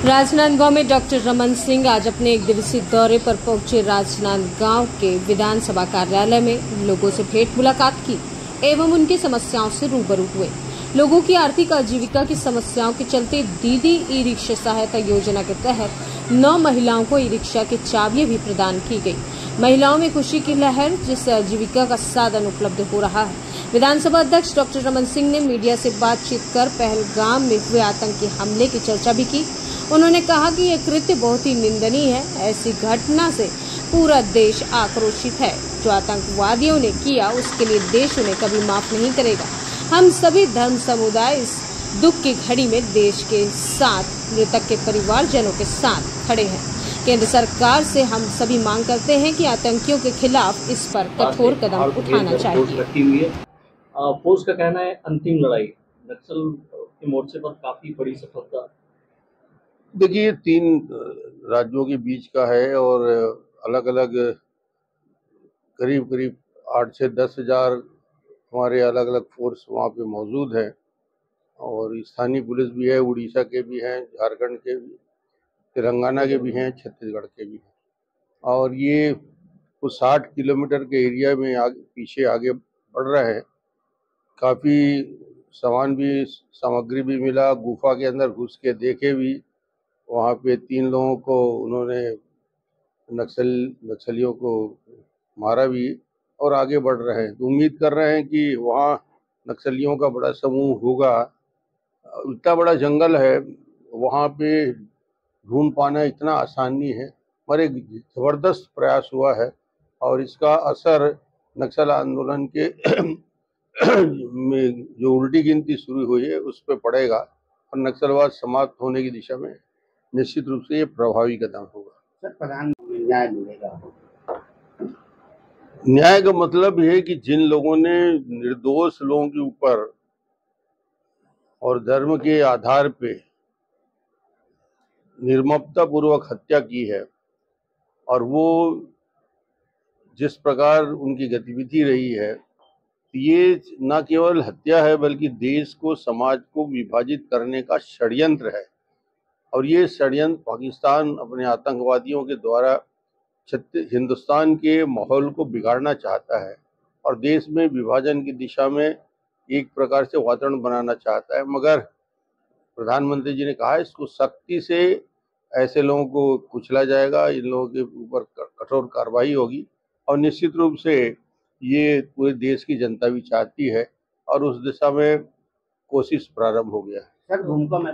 राजनांदगांव में डॉक्टर रमन सिंह आज अपने एक दिवसीय दौरे पर पहुंचे। राजनांदगांव के विधानसभा कार्यालय में लोगों से भेंट मुलाकात की एवं उनकी समस्याओं से रूबरू हुए। लोगों की आर्थिक आजीविका की समस्याओं के चलते दीदी ई रिक्शा सहायता योजना के तहत 9 महिलाओं को ई रिक्शा की चाबियां भी प्रदान की गई। महिलाओं में खुशी की लहर, जिससे आजीविका का साधन उपलब्ध हो रहा है। विधानसभा अध्यक्ष डॉक्टर रमन सिंह ने मीडिया से बातचीत कर पहलगाम में हुए आतंकी हमले की चर्चा भी की। उन्होंने कहा कि यह कृत्य बहुत ही निंदनीय है। ऐसी घटना से पूरा देश आक्रोशित है। जो आतंकवादियों ने किया उसके लिए देश उन्हें कभी माफ नहीं करेगा। हम सभी धर्म समुदाय इस दुख की घड़ी में देश के साथ, मृतक के परिवारजनों के साथ खड़े हैं। केंद्र सरकार से हम सभी मांग करते हैं कि आतंकियों के खिलाफ इस पर कठोर कदम उठाना चाहिए। फोर्स का कहना है अंतिम लड़ाई नक्सल के मोर्चे पर काफी बड़ी सफलता। देखिए, 3 राज्यों के बीच का है और अलग अलग करीब 8 से 10 हजार हमारे अलग अलग फोर्स वहाँ पे मौजूद हैं और स्थानीय पुलिस भी है, उड़ीसा के भी हैं, झारखंड के भी, तेलंगाना के भी हैं, छत्तीसगढ़ के भी हैं। और ये कुछ 60 किलोमीटर के एरिया में पीछे आगे बढ़ रहा है। काफ़ी सामग्री भी मिला। गुफा के अंदर घुस के देखे भी, वहाँ पे 3 लोगों को उन्होंने नक्सलियों को मारा भी और आगे बढ़ रहे हैं। तो उम्मीद कर रहे हैं कि वहाँ नक्सलियों का बड़ा समूह होगा। इतना बड़ा जंगल है, वहाँ पे ढूंढ पाना इतना आसान नहीं है, पर एक ज़बरदस्त प्रयास हुआ है और इसका असर नक्सल आंदोलन के में जो उल्टी गिनती शुरू हुई है उस पर पड़ेगा और नक्सलवाद समाप्त होने की दिशा में निश्चित रूप से ये प्रभावी कदम होगा। सर, प्रधानमंत्री न्याय मिलेगा? न्याय का मतलब है कि जिन लोगों ने निर्दोष लोगों के ऊपर और धर्म के आधार पे निर्ममता पूर्वक हत्या की है और वो जिस प्रकार उनकी गतिविधि रही है, ये न केवल हत्या है बल्कि देश को, समाज को विभाजित करने का षड्यंत्र है। और ये षड्यंत्र पाकिस्तान अपने आतंकवादियों के द्वारा हिंदुस्तान के माहौल को बिगाड़ना चाहता है और देश में विभाजन की दिशा में एक प्रकार से वातावरण बनाना चाहता है। मगर प्रधानमंत्री जी ने कहा इसको सख्ती से ऐसे लोगों को कुचला जाएगा, इन लोगों के ऊपर कठोर कार्रवाई होगी और निश्चित रूप से ये पूरे देश की जनता भी चाहती है और उस दिशा में कोशिश प्रारंभ हो गया है। सर, भूमिका में